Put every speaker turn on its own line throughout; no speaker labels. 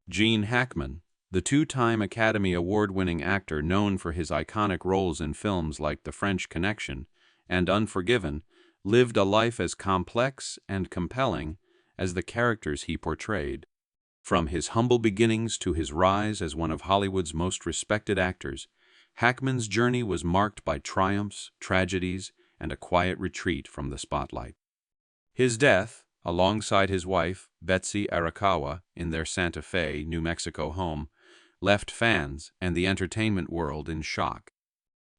Gene Hackman, the two-time Academy Award-winning actor known for his iconic roles in films like The French Connection and Unforgiven, lived a life as complex and compelling as the characters he portrayed. From his humble beginnings to his rise as one of Hollywood's most respected actors, Hackman's journey was marked by triumphs, tragedies, and a quiet retreat from the spotlight. His death, alongside his wife, Betsy Arakawa, in their Santa Fe, New Mexico home, left fans and the entertainment world in shock.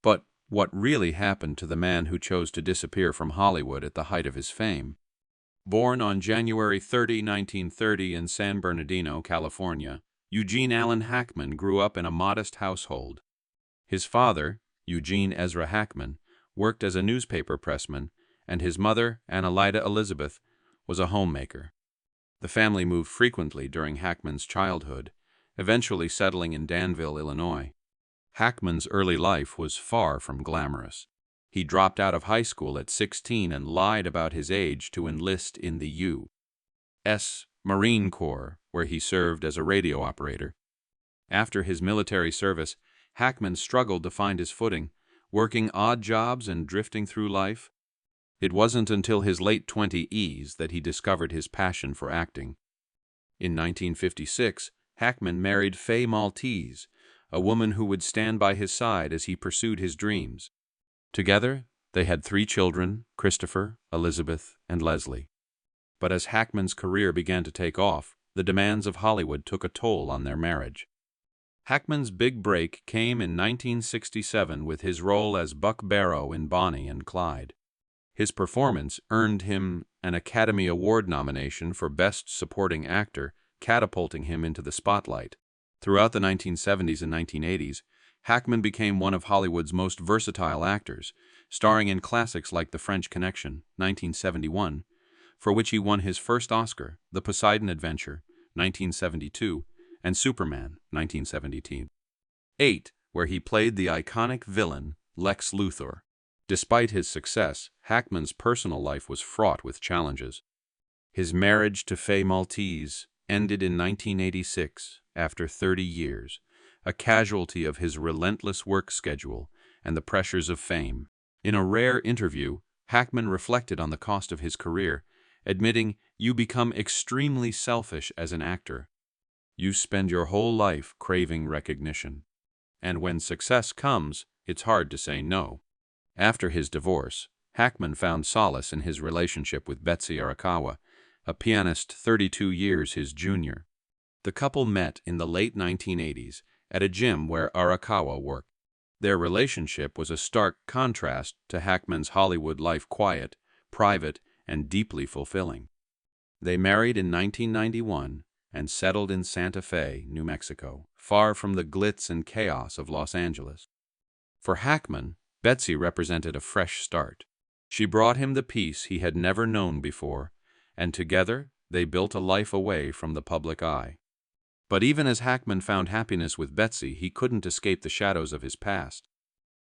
But what really happened to the man who chose to disappear from Hollywood at the height of his fame? Born on January 30, 1930 in San Bernardino, California, Eugene Allen Hackman grew up in a modest household. His father, Eugene Ezra Hackman, worked as a newspaper pressman, and his mother, Annalida Elizabeth, was a homemaker. The family moved frequently during Hackman's childhood, eventually settling in Danville, Illinois. Hackman's early life was far from glamorous. He dropped out of high school at 16 and lied about his age to enlist in the U.S. Marine Corps, where he served as a radio operator. After his military service, Hackman struggled to find his footing, working odd jobs and drifting through life. It wasn't until his late 20s that he discovered his passion for acting. In 1956, Hackman married Faye Maltese, a woman who would stand by his side as he pursued his dreams. Together, they had 3 children, Christopher, Elizabeth, and Leslie. But as Hackman's career began to take off, the demands of Hollywood took a toll on their marriage. Hackman's big break came in 1967 with his role as Buck Barrow in Bonnie and Clyde. His performance earned him an Academy Award nomination for Best Supporting Actor, catapulting him into the spotlight. Throughout the 1970s and 1980s, Hackman became one of Hollywood's most versatile actors, starring in classics like The French Connection, 1971, for which he won his first Oscar, The Poseidon Adventure, 1972, and Superman, 1978, where he played the iconic villain Lex Luthor. Despite his success, Hackman's personal life was fraught with challenges. His marriage to Faye Maltese ended in 1986, after 30 years, a casualty of his relentless work schedule and the pressures of fame. In a rare interview, Hackman reflected on the cost of his career, admitting, "You become extremely selfish as an actor. You spend your whole life craving recognition. And when success comes, it's hard to say no." After his divorce, Hackman found solace in his relationship with Betsy Arakawa, a pianist 32 years his junior. The couple met in the late 1980s at a gym where Arakawa worked. Their relationship was a stark contrast to Hackman's Hollywood life, quiet, private, and deeply fulfilling. They married in 1991 and settled in Santa Fe, New Mexico, far from the glitz and chaos of Los Angeles. For Hackman, Betsy represented a fresh start. She brought him the peace he had never known before, and together they built a life away from the public eye. But even as Hackman found happiness with Betsy, he couldn't escape the shadows of his past.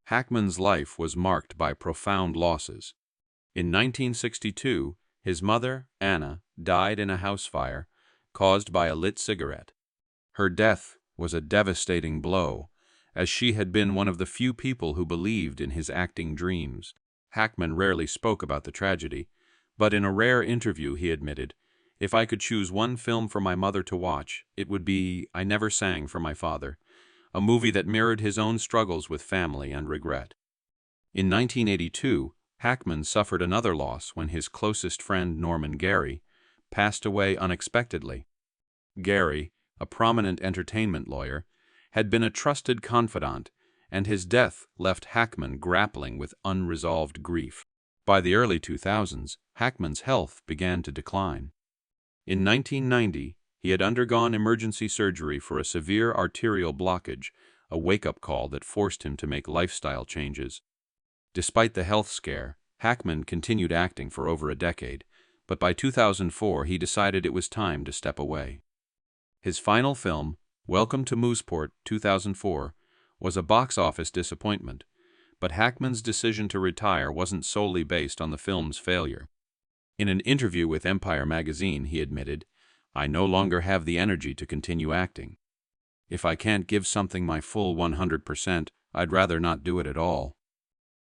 Hackman's life was marked by profound losses. In 1962, his mother, Anna, died in a house fire caused by a lit cigarette. Her death was a devastating blow, as she had been one of the few people who believed in his acting dreams. Hackman rarely spoke about the tragedy, but in a rare interview he admitted, "If I could choose one film for my mother to watch, it would be I Never Sang for My Father, a movie that mirrored his own struggles with family and regret." In 1982, Hackman suffered another loss when his closest friend Norman Gary passed away unexpectedly. Gary, a prominent entertainment lawyer, had been a trusted confidant, and his death left Hackman grappling with unresolved grief. By the early 2000s, Hackman's health began to decline. In 1990, he had undergone emergency surgery for a severe arterial blockage, a wake-up call that forced him to make lifestyle changes. Despite the health scare, Hackman continued acting for over a decade, but by 2004 he decided it was time to step away. His final film, Welcome to Mooseport, 2004, was a box office disappointment, but Hackman's decision to retire wasn't solely based on the film's failure. In an interview with Empire magazine, he admitted, I no longer have the energy to continue acting. If I can't give something my full 100%, I'd rather not do it at all."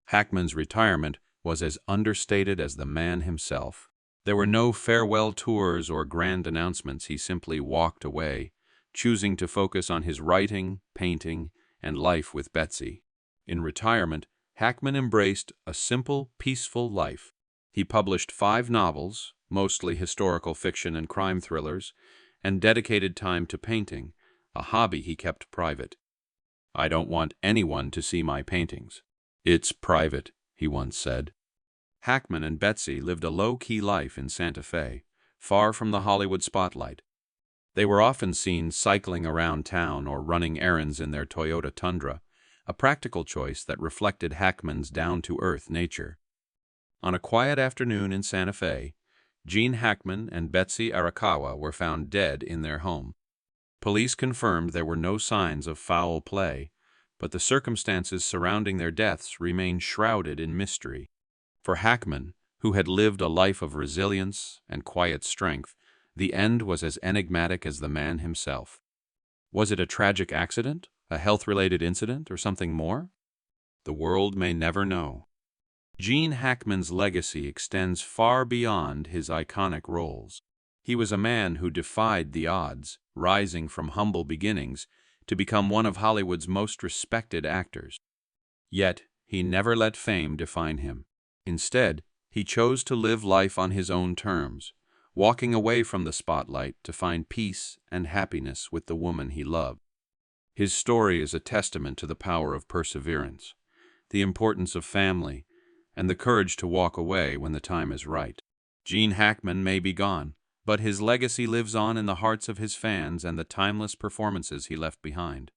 Hackman's retirement was as understated as the man himself. There were no farewell tours or grand announcements. He simply walked away, choosing to focus on his writing, painting, and life with Betsy. In retirement, Hackman embraced a simple, peaceful life. He published 5 novels, mostly historical fiction and crime thrillers, and dedicated time to painting, a hobby he kept private. "I don't want anyone to see my paintings. It's private," he once said. Hackman and Betsy lived a low-key life in Santa Fe, far from the Hollywood spotlight. They were often seen cycling around town or running errands in their Toyota Tundra, a practical choice that reflected Hackman's down-to-earth nature. On a quiet afternoon in Santa Fe, Gene Hackman and Betsy Arakawa were found dead in their home. Police confirmed there were no signs of foul play, but the circumstances surrounding their deaths remained shrouded in mystery. For Hackman, who had lived a life of resilience and quiet strength, the end was as enigmatic as the man himself. Was it a tragic accident, a health-related incident, or something more? The world may never know. Gene Hackman's legacy extends far beyond his iconic roles. He was a man who defied the odds, rising from humble beginnings to become one of Hollywood's most respected actors. Yet, he never let fame define him. Instead, he chose to live life on his own terms, walking away from the spotlight to find peace and happiness with the woman he loved. His story is a testament to the power of perseverance, the importance of family, and the courage to walk away when the time is right. Gene Hackman may be gone, but his legacy lives on in the hearts of his fans and the timeless performances he left behind.